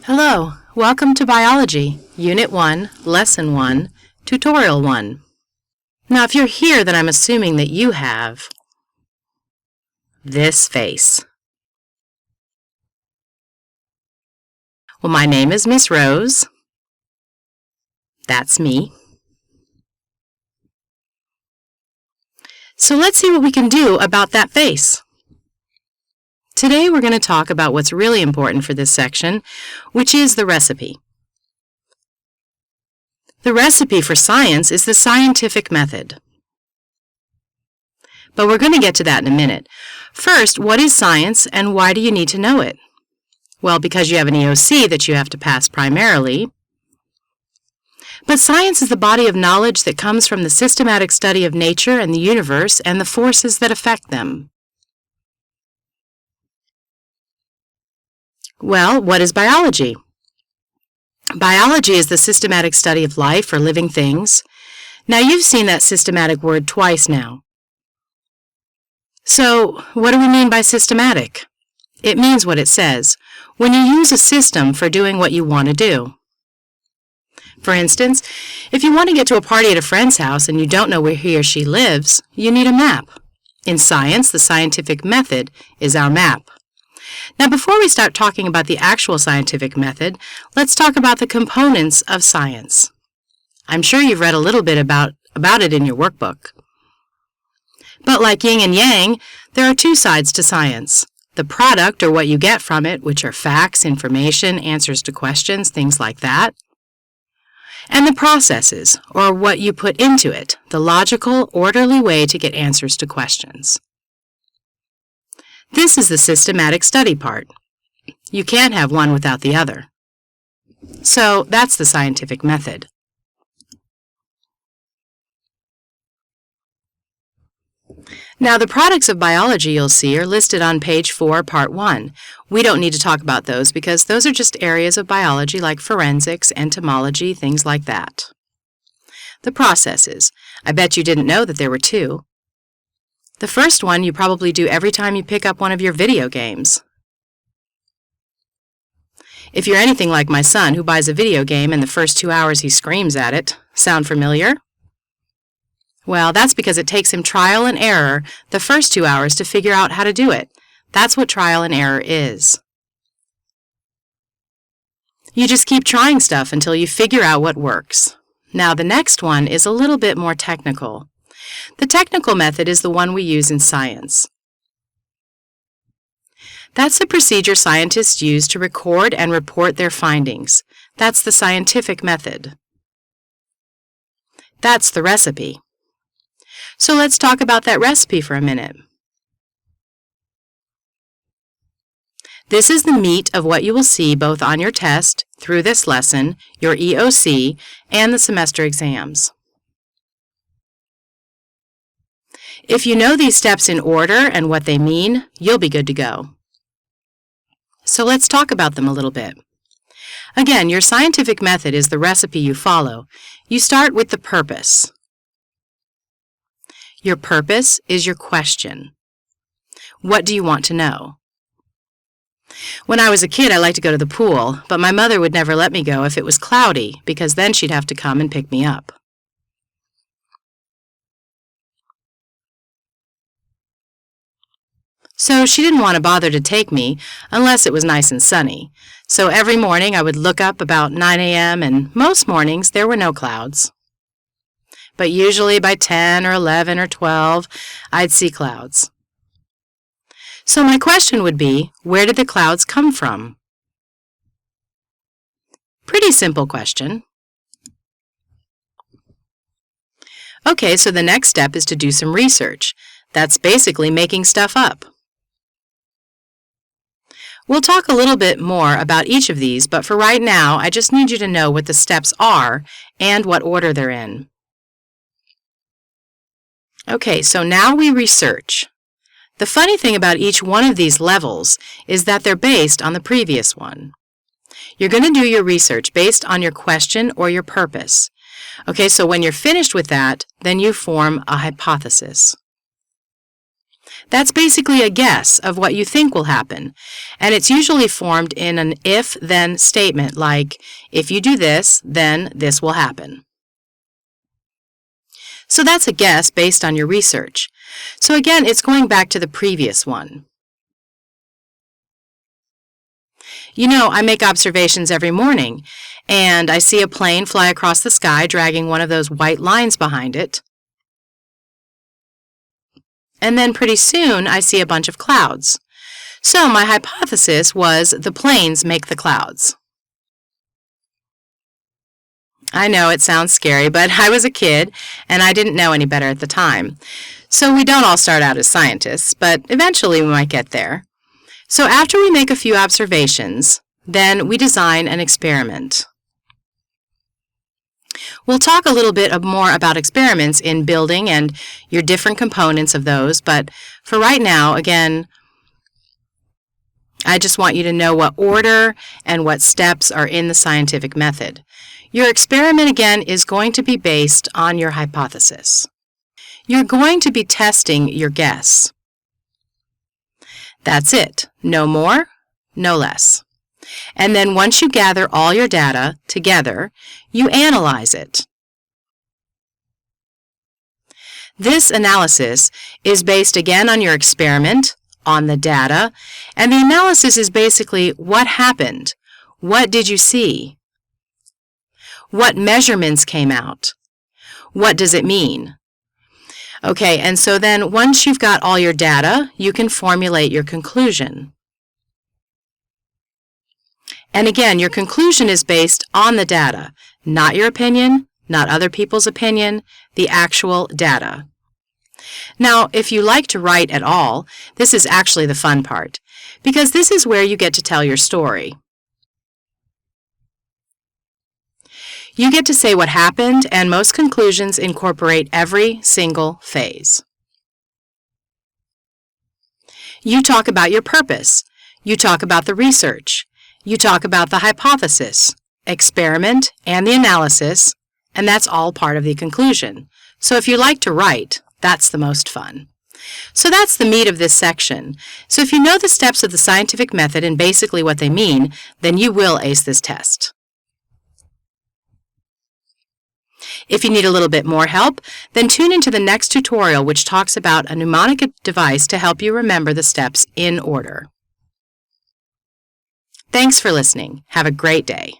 Hello, welcome to Biology, Unit 1, Lesson 1, Tutorial 1. Now, if you're here, then I'm assuming that you have this face. Well, my name is Miss Rose. That's me. So let's see what we can do about that face. Today we're going to talk about what's really important for this section, which is the recipe. The recipe for science is the scientific method. But we're going to get to that in a minute. First, what is science and why do you need to know it? Well, because you have an EOC that you have to pass primarily. But science is the body of knowledge that comes from the systematic study of nature and the universe and the forces that affect them. Well, what is biology? Biology is the systematic study of life or living things. Now, you've seen that systematic word twice now. So, what do we mean by systematic? It means what it says. When you use a system for doing what you want to do. For instance, if you want to get to a party at a friend's house and you don't know where he or she lives, you need a map. In science, the scientific method is our map. Now, before we start talking about the actual scientific method, let's talk about the components of science. I'm sure you've read a little bit about it in your workbook. But like yin and yang, there are two sides to science. The product, or what you get from it, which are facts, information, answers to questions, things like that. And the processes, or what you put into it, the logical, orderly way to get answers to questions. This is the systematic study part. You can't have one without the other. So that's the scientific method. Now, the products of biology you'll see are listed on page 4, part 1. We don't need to talk about those because those are just areas of biology like forensics, entomology, things like that. The processes. I bet you didn't know that there were two. The first one you probably do every time you pick up one of your video games. If you're anything like my son who buys a video game and the first 2 hours he screams at it, sound familiar? Well, that's because it takes him trial and error the first 2 hours to figure out how to do it. That's what trial and error is. You just keep trying stuff until you figure out what works. Now, the next one is a little bit more technical. The technical method is the one we use in science. That's the procedure scientists use to record and report their findings. That's the scientific method. That's the recipe. So let's talk about that recipe for a minute. This is the meat of what you will see both on your test, through this lesson, your EOC, and the semester exams. If you know these steps in order and what they mean, you'll be good to go. So let's talk about them a little bit. Again, your scientific method is the recipe you follow. You start with the purpose. Your purpose is your question. What do you want to know? When I was a kid, I liked to go to the pool, but my mother would never let me go if it was cloudy, because then she'd have to come and pick me up. So she didn't want to bother to take me unless it was nice and sunny. So every morning I would look up about 9 a.m. and most mornings there were no clouds. But usually by 10 or 11 or 12, I'd see clouds. So my question would be, where did the clouds come from? Pretty simple question. Okay, so the next step is to do some research. That's basically making stuff up. We'll talk a little bit more about each of these, but for right now, I just need you to know what the steps are and what order they're in. Okay, so now we research. The funny thing about each one of these levels is that they're based on the previous one. You're going to do your research based on your question or your purpose. Okay, so when you're finished with that, then you form a hypothesis. That's basically a guess of what you think will happen, and it's usually formed in an if-then statement like, if you do this, then this will happen. So that's a guess based on your research. So again, it's going back to the previous one. You know, I make observations every morning, and I see a plane fly across the sky dragging one of those white lines behind it. And then pretty soon I see a bunch of clouds. So my hypothesis was the planes make the clouds. I know it sounds scary, but I was a kid and I didn't know any better at the time. So we don't all start out as scientists, but eventually we might get there. So after we make a few observations, then we design an experiment. We'll talk a little bit more about experiments in building and your different components of those, but for right now, again, I just want you to know what order and what steps are in the scientific method. Your experiment, again, is going to be based on your hypothesis. You're going to be testing your guess. That's it. No more, no less. And then once you gather all your data together, you analyze it. This analysis is based again on your experiment, on the data, and the analysis is basically what happened, what did you see, what measurements came out, what does it mean. Okay, and so then once you've got all your data, you can formulate your conclusion. And again, your conclusion is based on the data, not your opinion, not other people's opinion, the actual data. Now, if you like to write at all, this is actually the fun part, because this is where you get to tell your story. You get to say what happened, and most conclusions incorporate every single phase. You talk about your purpose. You talk about the research. You talk about the hypothesis, experiment, and the analysis, and that's all part of the conclusion. So if you like to write, that's the most fun. So that's the meat of this section. So if you know the steps of the scientific method and basically what they mean, then you will ace this test. If you need a little bit more help, then tune into the next tutorial, which talks about a mnemonic device to help you remember the steps in order. Thanks for listening. Have a great day.